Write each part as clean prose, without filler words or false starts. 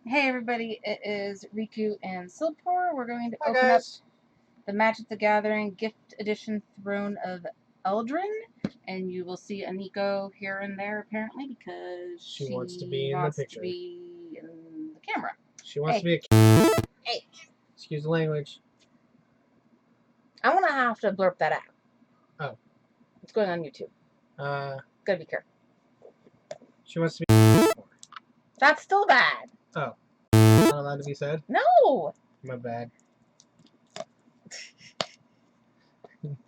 Hey everybody, it is Riku and Silpour. We're going to Hi open up guys. the Magic the Gathering Gift Edition Throne of Eldraine, and you will see a Neko here and there apparently because She wants to be in the picture. To be in the camera. She wants Hey. to be a... Hey, Excuse the language. I'm gonna have to blurp that out. Oh. It's going on YouTube. Gotta be careful. She wants to be... That's still bad. Oh. Not allowed to be said? No! My bad. God,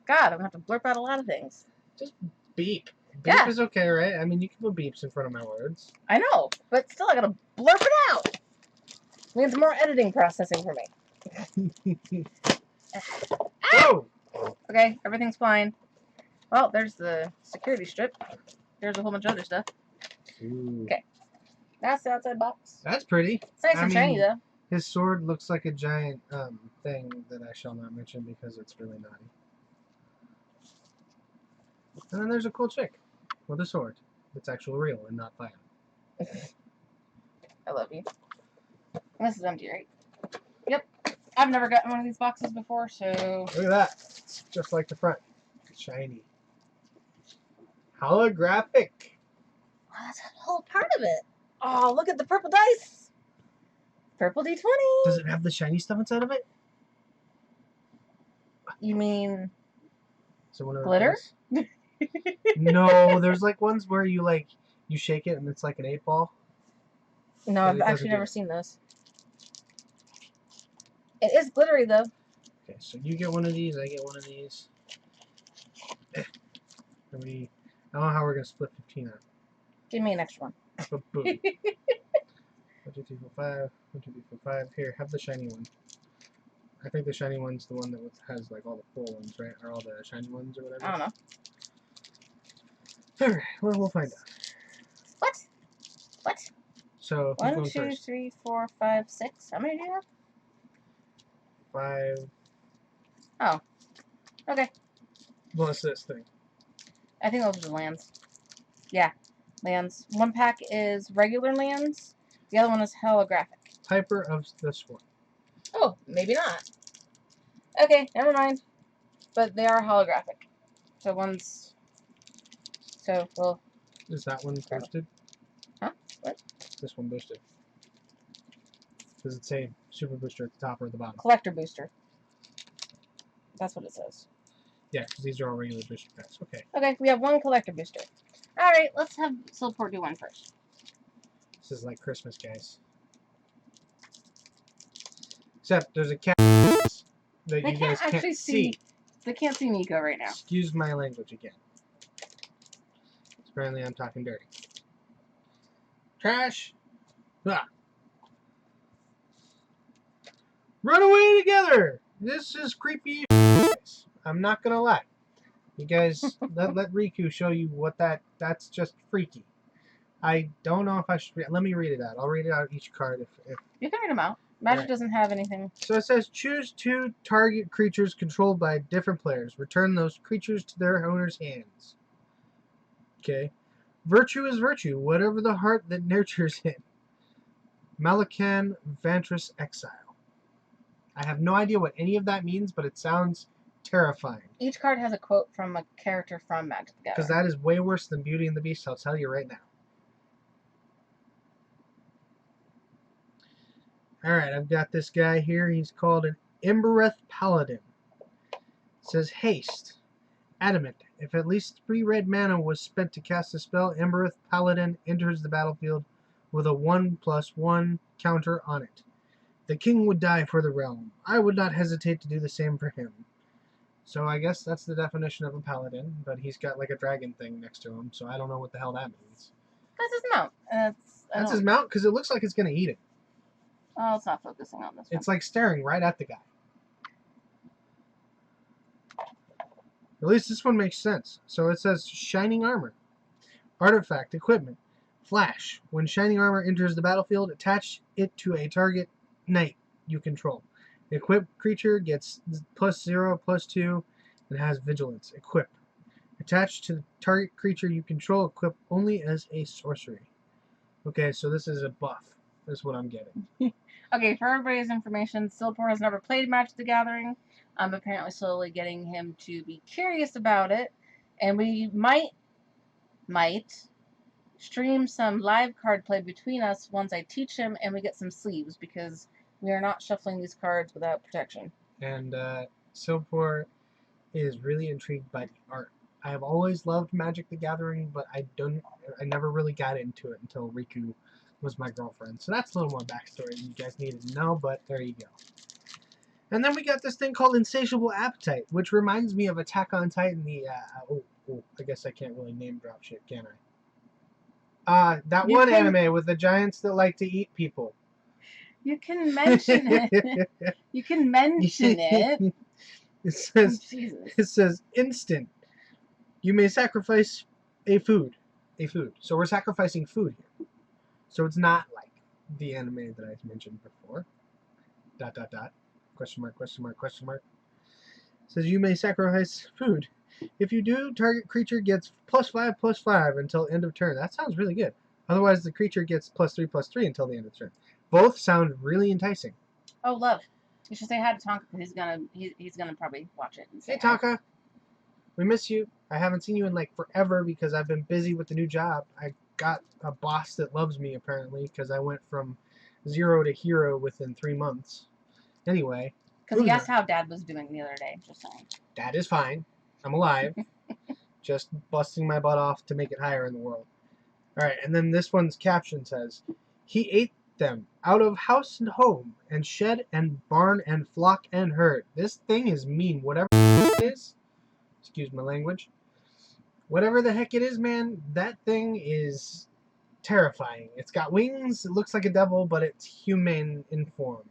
I'm gonna have to blurp out a lot of things. Just beep. Beep Yeah. is okay, right? I mean, you can put beeps in front of my words. I know, but still I gotta blurp it out. It means more editing processing for me. Oh! Okay, everything's fine. Well, there's the security strip. There's a whole bunch of other stuff. Ooh. Okay. That's the outside box. That's pretty. It's nice and shiny, though. His sword looks like a giant thing that I shall not mention because it's really naughty. And then there's a cool chick with a sword that's actually real and not planned. I love you. This is empty, right? Yep. I've never gotten one of these boxes before, so... Look at that. It's just like the front. Shiny. Holographic. Oh, that's a whole part of it. Oh, look at the purple dice. Purple D20. Does it have the shiny stuff inside of it? You mean... So one of glitter? No, there's like ones where you shake it and it's like an 8-ball. No, I've actually never seen those. It is glittery, though. Okay, so you get one of these, I get one of these. I don't know how we're going to split 15 out. Give me an extra one. But boom. 1, 2, 3, 4, 5. 1, 2, 3, 4, 5. Here, have the shiny one. I think the shiny one's the one that has like all the full ones, right? Or all the shiny ones or whatever. I don't know. Alright, well, we'll find out. What? So, 1, 2, 3, 4, 5, 6. How many do you have? 5. Oh. Okay. What's this thing? I think those are the lands. Yeah. Lands. One pack is regular lands. The other one is holographic. Piper of the Swarm. Oh, maybe not. Okay, never mind. But they are holographic. So one's... So, well... Is that one boosted? Huh? What? This one boosted. Does it say super booster at the top or at the bottom? Collector booster. That's what it says. Yeah, because these are all regular booster packs. Okay. Okay, we have one collector booster. Alright, let's have Silpour do one first. This is like Christmas, guys. Except there's a cat that They you guys can't actually see. They can't see Neko right now. Excuse my language again. Apparently I'm talking dirty. Trash! Ah. Run away together! This is creepy. I'm not gonna lie. You guys, let Riku show you what that's just freaky. I don't know if I should let me read it out. I'll read it out each card if You can read them out. Magic doesn't have anything. So it says, choose 2 target creatures controlled by different players. Return those creatures to their owner's hands. Okay. Virtue is virtue, whatever the heart that nurtures it. Malakan Vantress Exile. I have no idea what any of that means, but it sounds terrifying. Each card has a quote from a character from Magic the Gathering. Because that is way worse than Beauty and the Beast, I'll tell you right now. Alright, I've got this guy here. He's called an Embereth Paladin. It says haste. Adamant. If at least 3 red mana was spent to cast a spell, Embereth Paladin enters the battlefield with a 1/1 counter on it. The king would die for the realm. I would not hesitate to do the same for him. So I guess that's the definition of a paladin, but he's got like a dragon thing next to him, so I don't know what the hell that means. That's his mount. That's his mount? Because it looks like it's going to eat it. Oh, it's not focusing on this one. It's like staring right at the guy. At least this one makes sense. So it says Shining Armor. Artifact, equipment. Flash. When Shining Armor enters the battlefield, attach it to a target knight you control. The equipped creature gets +0/+2 and has vigilance. Equip. Attached to the target creature you control, equip only as a sorcery. Okay, so this is a buff. That's what I'm getting. Okay, for everybody's information, Silpour has never played Magic the Gathering. I'm apparently slowly getting him to be curious about it. And we might stream some live card play between us once I teach him and we get some sleeves, because we are not shuffling these cards without protection. And Silpour is really intrigued by the art. I have always loved Magic the Gathering, but I never really got into it until Riku was my girlfriend. So that's a little more backstory you guys needed to know, but there you go. And then we got this thing called Insatiable Appetite, which reminds me of Attack on Titan. I guess I can't really name drop shit, can I? That one anime with the giants that like to eat people. You can mention it. You can mention it. It says instant. You may sacrifice a food. So we're sacrificing food here. So it's not like the anime that I mentioned before. ... Question mark, question mark, question mark. It says you may sacrifice food. If you do, target creature gets +5/+5 until end of turn. That sounds really good. Otherwise, the creature gets +3/+3 until the end of the turn. Both sound really enticing. Oh, love. You should say hi to Tonka, because he's gonna probably watch it. And say hey, Tonka. We miss you. I haven't seen you in like forever because I've been busy with the new job. I got a boss that loves me apparently because I went from 0 to hero within 3 months. Anyway. Because he asked how Dad was doing the other day. Just saying. Dad is fine. I'm alive. Just busting my butt off to make it higher in the world. Alright, and then this one's caption says, he ate them out of house and home, and shed and barn and flock and herd. This thing is mean. Whatever it is, excuse my language, whatever the heck it is, man, that thing is terrifying. It's got wings, it looks like a devil, but it's human in form.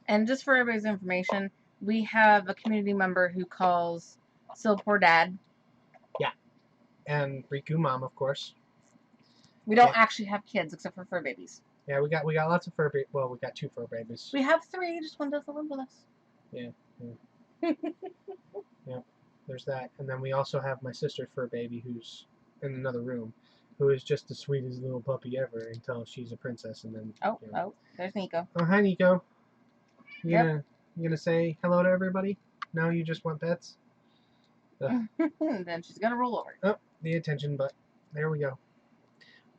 And just for everybody's information, we have a community member who calls Silpour Dad. Yeah. And Riku Mom, of course. We don't actually have kids except for fur babies. Yeah, we got lots of fur babies. Well, we got 2 fur babies. We have 3, just one doesn't live with us. Yeah. Yeah. There's that. And then we also have my sister's fur baby who's in another room, who is just the sweetest little puppy ever until she's a princess, and then there's Neko. Oh, hi Neko. You gonna say hello to everybody? No, you just want pets? Then she's gonna roll over. Oh, the attention butt. There we go.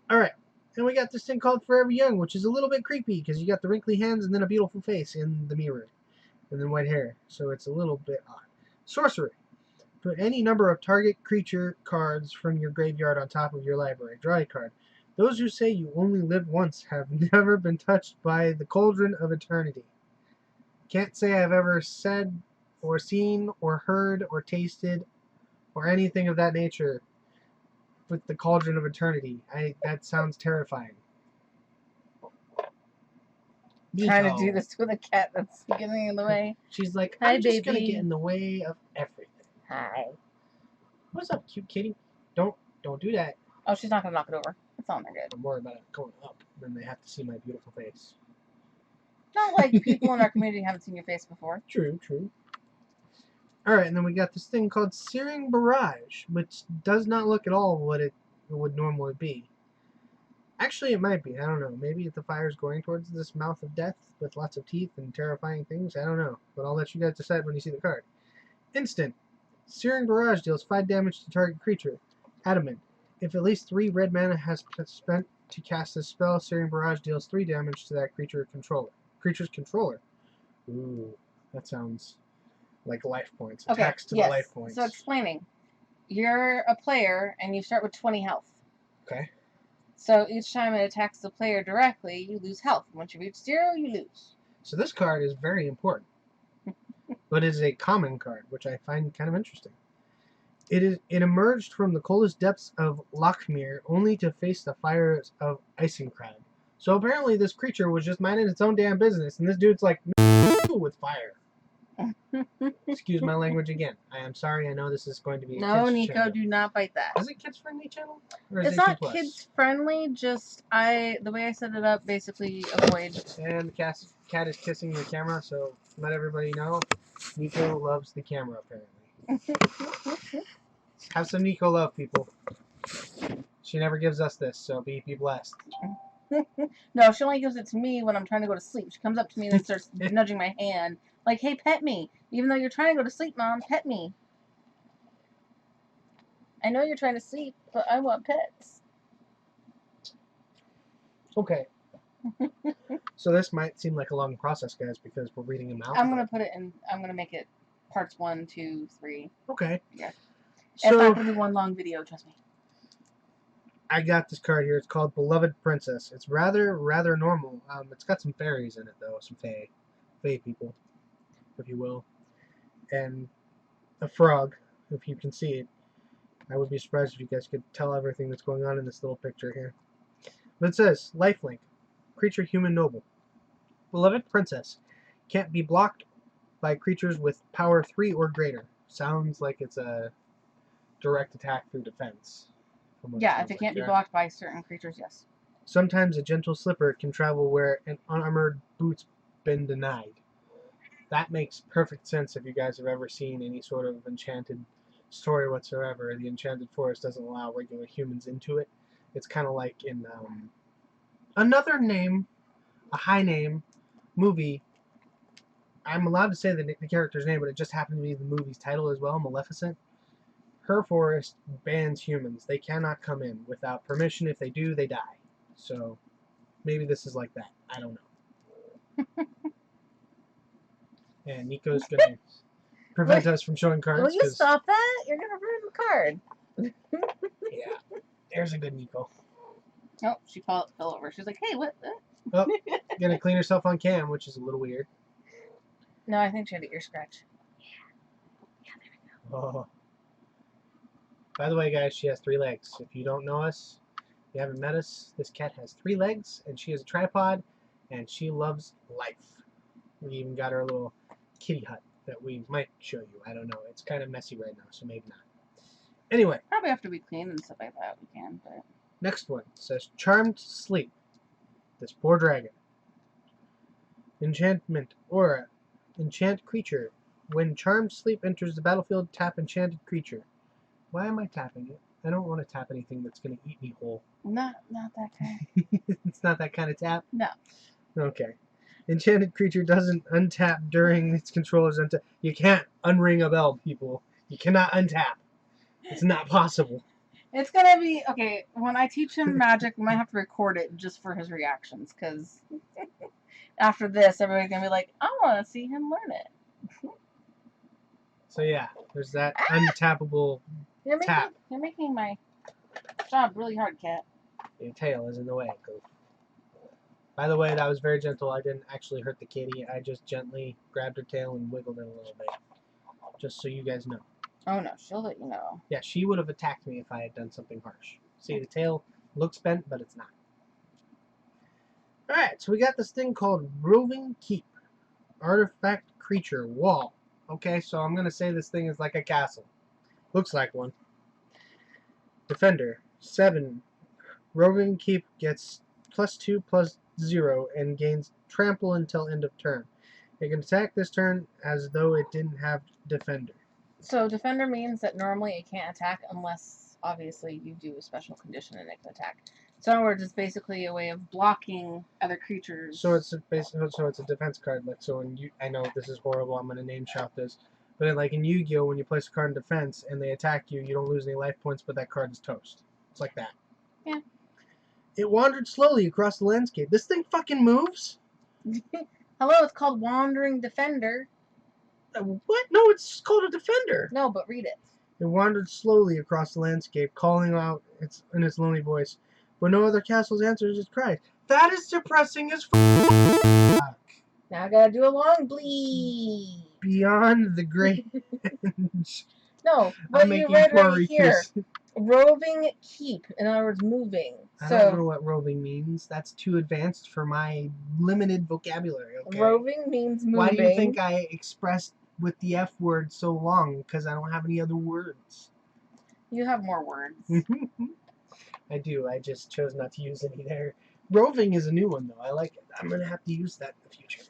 Alright. And we got this thing called Forever Young, which is a little bit creepy because you got the wrinkly hands and then a beautiful face in the mirror. And then white hair. So it's a little bit odd. Sorcery. Put any number of target creature cards from your graveyard on top of your library. Draw a card. Those who say you only live once have never been touched by the Cauldron of Eternity. Can't say I've ever said or seen or heard or tasted or anything of that nature with the Cauldron of Eternity. That sounds terrifying. Trying to do this with a cat that's getting in the way. She's like, hi, I'm just baby. gonna get in the way of everything. Hi. What's up, cute kitty? Don't do that. Oh, she's not gonna knock it over. It's all in there good. I'm worried about it going up. Then they have to see my beautiful face. Not like people in our community haven't seen your face before. True. Alright, and then we got this thing called Searing Barrage, which does not look at all what it would normally be. Actually, it might be. I don't know. Maybe if the fire's going towards this mouth of death with lots of teeth and terrifying things. I don't know. But I'll let you guys decide when you see the card. Instant. Searing Barrage deals 5 damage to target creature. Adamant. If at least 3 red mana has been spent to cast this spell, Searing Barrage deals 3 damage to that creature's controller. Ooh, that sounds like life points. Attacks to the life points. So explaining. You're a player and you start with 20 health. Okay. So each time it attacks the player directly, you lose health. Once you reach 0, you lose. So this card is very important. But it is a common card, which I find kind of interesting. It emerged from the coldest depths of Lochmere, only to face the fires of Isencrad. So apparently this creature was just minding its own damn business, and this dude's like, with fire. Excuse my language again. I am sorry. I know this is going to be a No, kids Neko, channel. do not bite that. Is it kids friendly channel? Or is It's it not 2+? kids friendly. Just the way I set it up, basically avoid. And the cat is kissing the camera, so let everybody know, Neko loves the camera apparently. Have some Neko love, people. She never gives us this, so be blessed. No, she only gives it to me when I'm trying to go to sleep. She comes up to me and starts nudging my hand. Like, hey, pet me. Even though you're trying to go to sleep, Mom, pet me. I know you're trying to sleep, but I want pets. Okay. So this might seem like a long process, guys, because we're reading them out. I'm going to put it in, I'm going to make it parts 1, 2, 3. Okay. Yeah. So, it's not going to be one long video, trust me. I got this card here. It's called Beloved Princess. It's rather normal. It's got some fairies in it, though. Some fae people, if you will. And a frog, if you can see it. I would be surprised if you guys could tell everything that's going on in this little picture here. But it says, lifelink, creature human noble. Beloved Princess. Can't be blocked by creatures with power 3 or greater. Sounds like it's a direct attack through defense. Yeah, if it can't be blocked by certain creatures, yes. Sometimes a gentle slipper can travel where an unarmored boot's been denied. That makes perfect sense if you guys have ever seen any sort of enchanted story whatsoever. The enchanted forest doesn't allow regular humans into it. It's kind of like in another name, a high name movie. I'm allowed to say the character's name, but it just happened to be the movie's title as well, Maleficent. Her forest bans humans. They cannot come in without permission. If they do, they die. So maybe this is like that. I don't know. And Neko's going to prevent us from showing cards. Will you stop that? You're going to ruin the card. Yeah. There's a good Neko. Oh, she fell over. She's like, hey, what? Oh, going to clean herself on cam, which is a little weird. No, I think she had an ear scratch. Yeah, there we go. Oh. By the way, guys, she has 3 legs. If you don't know us, you haven't met us, this cat has 3 legs, and she is a tripod, and she loves life. We even got her a little kitty hut that we might show you. I don't know. It's kind of messy right now, so maybe not. Anyway. Probably after we clean and stuff like that, we can. But next one says Charmed Sleep. This poor dragon. Enchantment aura. Enchant creature. When Charmed Sleep enters the battlefield, tap enchanted creature. Why am I tapping it? I don't want to tap anything that's going to eat me whole. Not that kind. It's not that kind of tap? No. Okay. Enchanted creature doesn't untap during its controller's untap. You can't unring a bell, people. You cannot untap. It's not possible. It's gonna be okay. When I teach him magic, we might have to record it just for his reactions, because after this, everybody's gonna be like, "I want to see him learn it." So yeah, there's that untappable tap. You're making my job really hard, cat. Your tail is in the way. By the way, that was very gentle. I didn't actually hurt the kitty. I just gently grabbed her tail and wiggled it a little bit, just so you guys know. Oh no, she'll let you know. Yeah, she would have attacked me if I had done something harsh. See, the tail looks bent, but it's not. Alright, so we got this thing called Roving Keep. Artifact creature, wall. Okay, so I'm going to say this thing is like a castle. Looks like one. Defender, 7. Roving Keep gets +2/+0 and gains trample until end of turn. It can attack this turn as though it didn't have defender. So defender means that normally it can't attack unless, obviously, you do a special condition and it can attack. So in other words, it's basically a way of blocking other creatures. So it's a defense card. Like so, I know this is horrible. I'm gonna name shout this, but like in Yu-Gi-Oh, when you place a card in defense and they attack you, you don't lose any life points, but that card is toast. It's like that. Yeah. It wandered slowly across the landscape. This thing fucking moves. Hello, it's called Wandering Defender. What? No, it's called a defender. No, but read it. It wandered slowly across the landscape, calling out in its lonely voice. But no other castles answered its cry. That is depressing as fuck. Now I gotta do a long bleed. Beyond the great edge. No, what you read right here. Roving Keep. In other words, moving. I don't know what roving means. That's too advanced for my limited vocabulary. Okay? Roving means moving. Why do you think I expressed with the F word so long? Because I don't have any other words. You have more words. I do. I just chose not to use any there. Roving is a new one, though. I like it. I'm going to have to use that in the future.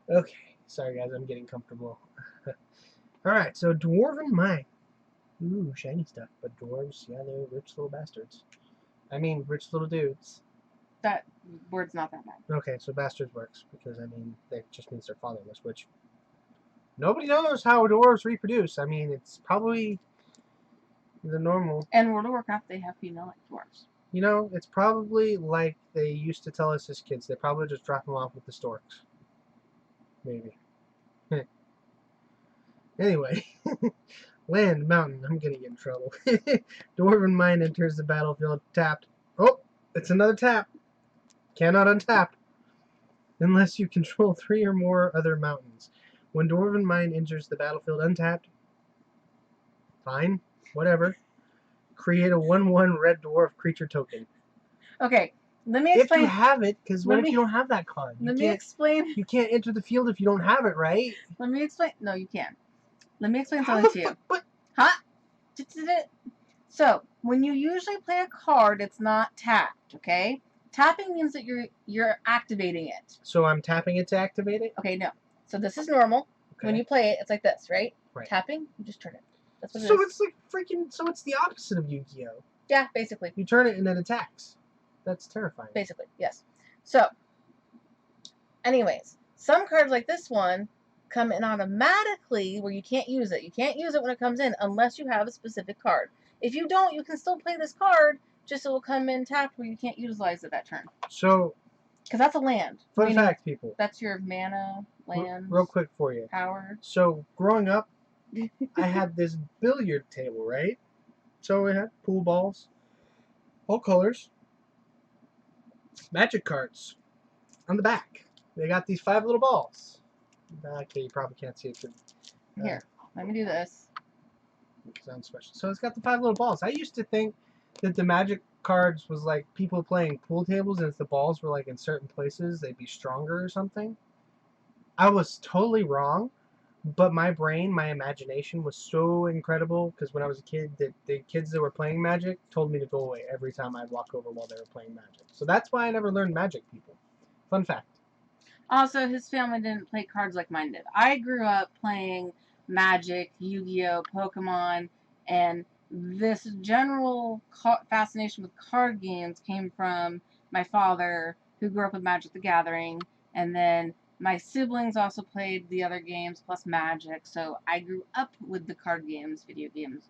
Okay. Sorry, guys. I'm getting comfortable. Alright, so Dwarven Mine. Ooh, shiny stuff. But dwarves, yeah, they're rich little bastards. I mean, rich little dudes. That word's not that bad. Okay, so bastards works because I mean that just means they're fatherless, which nobody knows how dwarves reproduce. I mean, it's probably the normal. And World of Warcraft, they have female like dwarves. You know, it's probably like they used to tell us as kids. They probably just drop them off with the storks. Maybe. Anyway, land, mountain. I'm gonna get in trouble. Dwarven mine enters the battlefield tapped. Oh, it's another tap. Cannot untap unless you control 3 or more other mountains. When Dwarven mine enters the battlefield untapped, fine, whatever. Create a 1/1 red dwarf creature token. Okay, let me If explain. you have it, because what if you don't have that card? Let me explain. You can't enter the field if you don't have it, right? Let me explain. No, you can. Let me explain How something the to you. But Huh? So, when you usually play a card, it's not tapped, okay? Tapping means that you're activating it. So I'm tapping it to activate it? Okay, no. So this is normal. Okay. When you play it, it's like this, right? Right. Tapping, you just turn it. That's what it So is. it's like freaking. So it's the opposite of Yu-Gi-Oh. Yeah, basically. You turn it and it attacks. That's terrifying. Basically, yes. So, anyways, some cards like this one come in automatically where you can't use it. You can't use it when it comes in unless you have a specific card. If you don't, you can still play this card, just it will come in tapped where you can't utilize it that turn. So, because that's a land. Fun fact, people. That's your mana, land. Real quick for you. Power. So, growing up, I had this billiard table, right? So, it had pool balls, all colors, magic cards on the back. They got these 5 little balls. Okay, you probably can't see it. Here, let me do this. Sounds special. So it's got the 5 little balls. I used to think that the magic cards was like people playing pool tables, and if the balls were like in certain places, they'd be stronger or something. I was totally wrong, but my brain, my imagination was so incredible because when I was a kid, the kids that were playing Magic told me to go away every time I'd walk over while they were playing Magic. So that's why I never learned Magic, people. Fun fact. Also, his family didn't play cards like mine did. I grew up playing Magic, Yu-Gi-Oh, Pokemon, and this general fascination with card games came from my father, who grew up with Magic the Gathering, and then my siblings also played the other games plus Magic, so I grew up with the card games, video games.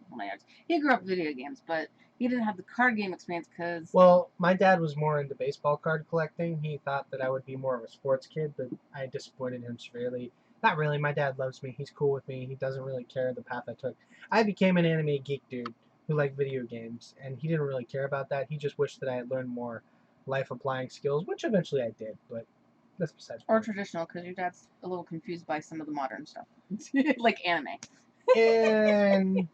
He grew up with video games, but he didn't have the card game experience because... Well, my dad was more into baseball card collecting. He thought that I would be more of a sports kid, but I disappointed him severely. Not really. My dad loves me. He's cool with me. He doesn't really care the path I took. I became an anime geek dude who liked video games, and he didn't really care about that. He just wished that I had learned more life-applying skills, which eventually I did, but that's besides Or point. traditional, because your dad's a little confused by some of the modern stuff. Like anime. And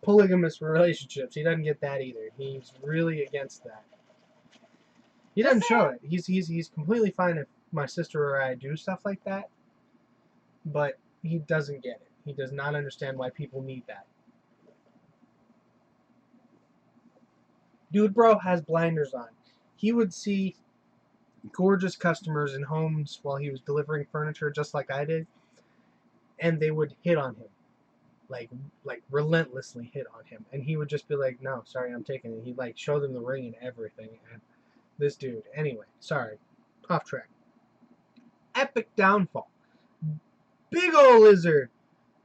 polygamous relationships. He doesn't get that either. He's really against that. He doesn't show it. He's completely fine if my sister or I do stuff like that, but he doesn't get it. He does not understand why people need that. Dude, bro, has blinders on. He would see gorgeous customers in homes while he was delivering furniture, just like I did, and they would hit on him. Like relentlessly hit on him, and he would just be like, "No, sorry, I'm taking it." He'd like show them the ring and everything. And this dude, anyway, sorry, off track. Epic downfall. Big ol' lizard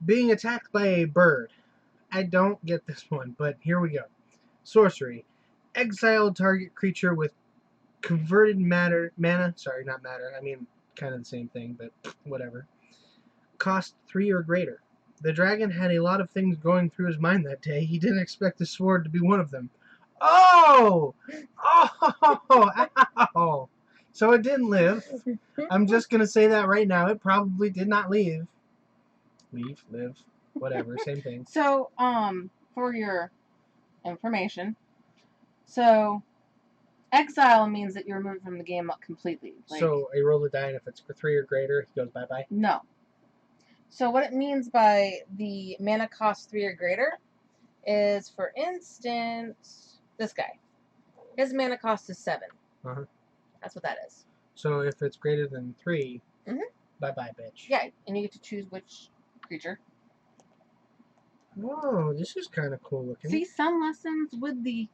being attacked by a bird. I don't get this one, but here we go. Sorcery. Exile target creature with converted mana. Sorry, not matter. I mean, kind of the same thing, but whatever. Cost 3 or greater. The dragon had a lot of things going through his mind that day. He didn't expect the sword to be one of them. Oh! Oh! Ow! So it didn't live. I'm just going to say that right now. It probably did not leave. Leave, live, whatever, same thing. So, for your information, so exile means that you're removed from the game completely. Like, so a roll of die, and if it's 3 or greater, he goes bye-bye? No. So what it means by the mana cost 3 or greater is, for instance, this guy. His mana cost is 7. Uh-huh. That's what that is. So if it's greater than 3, bye-bye, bitch. Yeah, and you get to choose which creature. Oh, this is kind of cool looking. See, some lessons with the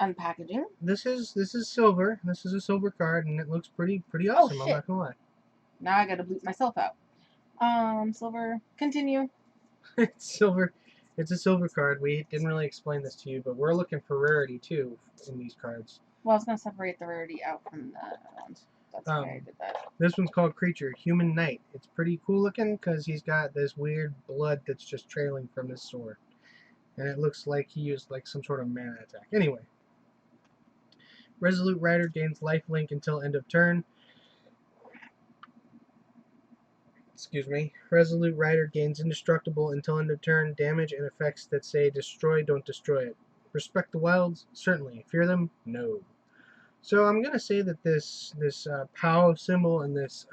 Unpackaging. This is silver. This is a silver card, and it looks pretty Oh, awesome. I'm shit. not gonna lie. Now I gotta bleep myself out. Silver. Continue. It's silver. It's a silver card. We didn't really explain this to you, but we're looking for rarity too in these cards. Well, I was gonna separate the rarity out from the ones. That's why I did that. This one's called Creature, Human Knight. It's pretty cool looking because he's got this weird blood that's just trailing from his sword. And it looks like he used like some sort of mana attack. Anyway. Resolute Rider gains lifelink until end of turn. Excuse me. Resolute Rider gains indestructible until end of turn. Damage and effects that say destroy don't destroy it. Respect the wilds? Certainly. Fear them? No. So I'm going to say that this POW symbol and this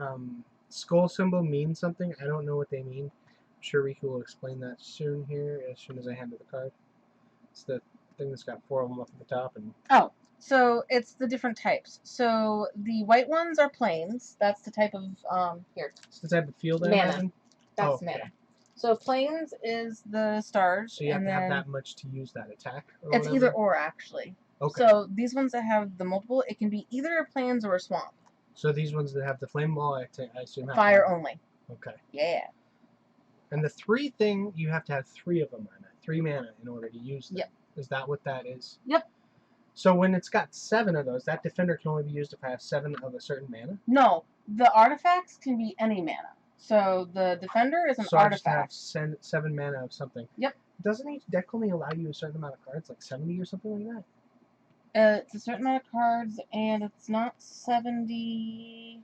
skull symbol mean something. I don't know what they mean. I'm sure Riku will explain that soon here, as soon as I hand her the card. It's the thing that's got 4 of them up at the top. And oh, so it's the different types. So the white ones are plains. That's the type of, here. It's the type of field I Mana. imagine? That's okay. mana. So plains is the stars. So you have and to have then that much to use that attack? Or it's whatever? either or, actually. Okay. So these ones that have the multiple, it can be either a plains or a swamp. So these ones that have the flame ball, I assume have Fire to have... only. Okay. Yeah. And the 3 thing, you have to have 3 of them on it. 3 mana in order to use them. Yep. Is that what that is? Yep. So when it's got 7 of those, that defender can only be used if I have 7 of a certain mana? No, the artifacts can be any mana. So the defender is an artifact. So I just have 7 mana of something. Yep. Doesn't each deck only allow you a certain amount of cards, like 70 or something like that? It's a certain amount of cards, and it's not 70.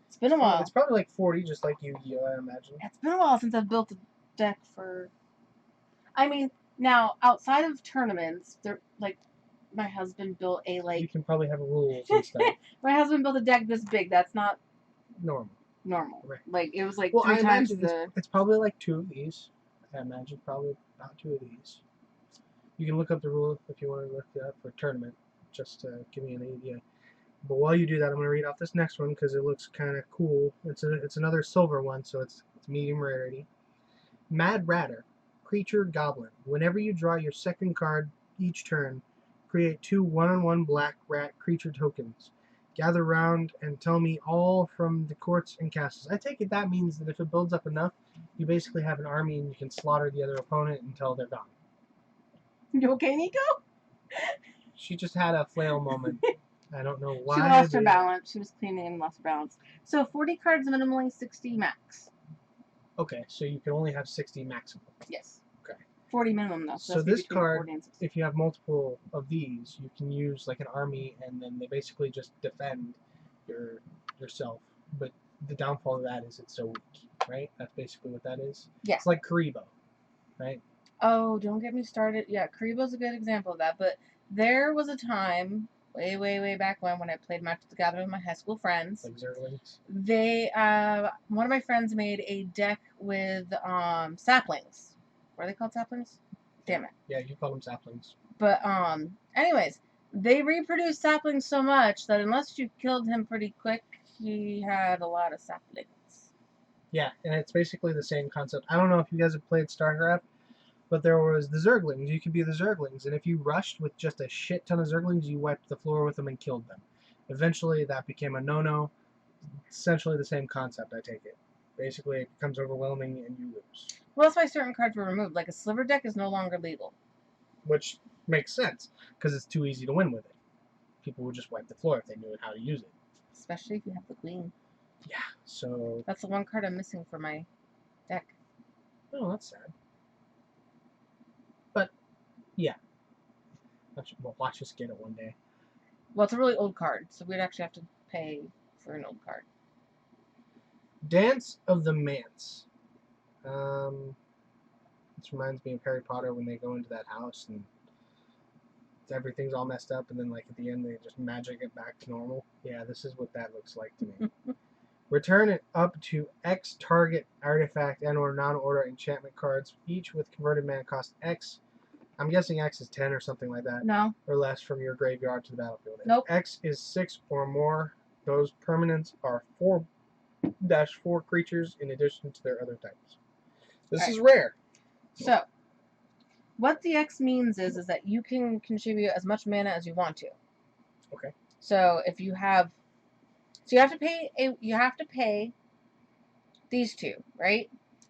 It's been a while. It's probably like 40, just like Yu-Gi-Oh, I imagine. It's been a while since I've built a deck for... I mean, now, outside of tournaments, they're like... My husband built a, like... You can probably have rules and stuff. My husband built a deck this big. That's not... Normal. Right. Like, it was like well, 3 I times imagine it's probably like 2 of these. I imagine probably about 2 of these. You can look up the rule if you want to look it up for a tournament, just to give me an idea. But while you do that, I'm going to read off this next one because it looks kind of cool. It's another silver one, so it's medium rarity. Mad Ratter, Creature Goblin. Whenever you draw your second card each turn, create 2 1/1 black rat creature tokens. Gather round and tell me all from the courts and castles. I take it that means that if it builds up enough, you basically have an army and you can slaughter the other opponent until they're gone. You okay, Neko? She just had a flail moment. I don't know why. She lost her balance. She was cleaning and lost her balance. So 40 cards minimally, 60 max. Okay, so you can only have 60 maximum. Yes. Okay. 40 minimum though. So this card, if you have multiple of these, you can use like an army, and then they basically just defend yourself. But the downfall of that is it's so weak, right? That's basically what that is. Yeah. It's like Karibo, right? Oh, don't get me started. Yeah, Karibo's a good example of that. But there was a time, way back when I played Magic the Gathering with my high school friends. Like Zerglings. They, one of my friends made a deck with saplings. What are they called, saplings? Damn it. Yeah, you call them saplings. But anyways, they reproduced saplings so much that unless you killed him pretty quick, he had a lot of saplings. Yeah, and it's basically the same concept. I don't know if you guys have played StarCraft, but there was the Zerglings. You could be the Zerglings, and if you rushed with just a shit ton of Zerglings, you wiped the floor with them and killed them. Eventually, that became a no-no. Essentially the same concept, I take it. Basically, it becomes overwhelming and you lose. Well, that's why certain cards were removed. Like a sliver deck is no longer legal. Which makes sense, because it's too easy to win with it. People would just wipe the floor if they knew how to use it. Especially if you have the queen. Yeah, so... That's the one card I'm missing for my deck. Oh, that's sad. But, yeah. We'll watch us get it one day. Well, it's a really old card, so we'd actually have to pay for an old card. Dance of the Manse. This reminds me of Harry Potter when they go into that house and everything's all messed up, and then like at the end they just magic it back to normal. Yeah, this is what that looks like to me. Return it up to X target artifact and or non-order enchantment cards, each with converted mana cost X. I'm guessing X is 10 or something like that. No. Or less from your graveyard to the battlefield. Nope. If X is 6 or more. Those permanents are 4-4 creatures in addition to their other types. This is rare. So, What the X means is that you can contribute as much mana as you want to. Okay. So if you have, so you have to pay these two, right?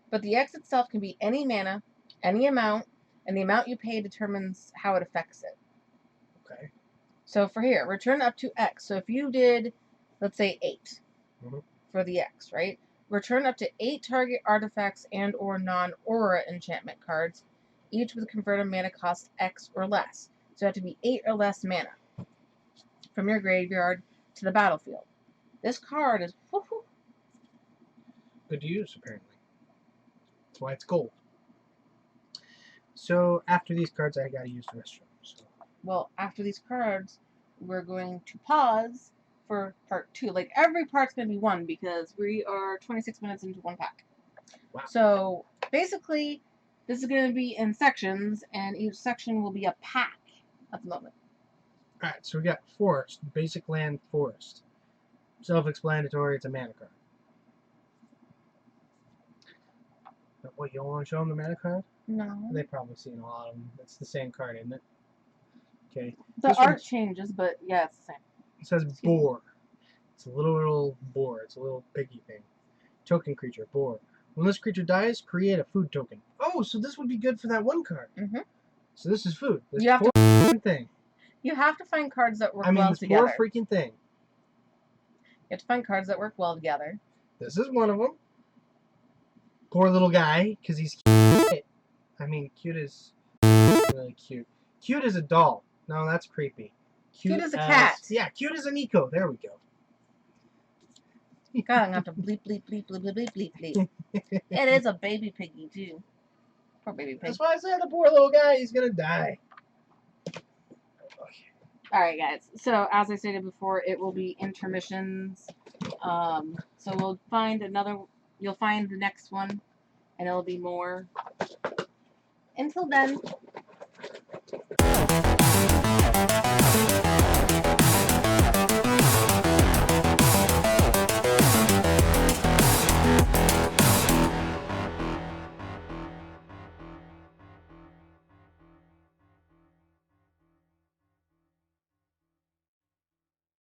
But the X itself can be any mana, any amount, and the amount you pay determines how it affects it. Okay. So for here, return up to X. So if you did, let's say 8 for the X, right? Return up to 8 target artifacts and or non-aura enchantment cards, each with converted mana cost X or less. So you have to be 8 or less mana from your graveyard to the battlefield. This card is whoo-hoo. Good to use, apparently. That's why it's gold. So after these cards, I gotta use the restroom. So. Well, after these cards, we're going to pause for part 2. Like, every part's going to be one because we are 26 minutes into one pack. Wow. So, basically, this is going to be in sections, and each section will be a pack at the moment. Alright, so we got Forest, Basic Land Forest. Self-explanatory, it's a mana card. What, you don't want to show them the mana card? No. They've probably seen a lot of them. It's the same card, isn't it? Okay. The art changes, but yeah, it's the same. It says boar. It's a little boar. It's a little piggy thing. Token creature, boar. When this creature dies, create a food token. Oh, so this would be good for that one card. Mm-hmm. So this is food. This You have poor to thing. You have to find cards that work I mean, well this together. poor freaking thing. You have to find cards that work well together. This is one of them. Poor little guy, because he's cute. I mean, cute is really cute. Cute as a doll. No, that's creepy. Cute as a cat. Yeah, cute as a Neko. There we go. God, I'm gonna have to bleep, bleep, bleep, bleep, bleep, bleep, bleep. It is a baby piggy, too. Poor baby pig. That's why I said the poor little guy, he's gonna die. Alright, guys. So, as I stated before, it will be intermissions. So we'll find you'll find the next one, and it'll be more. Until then.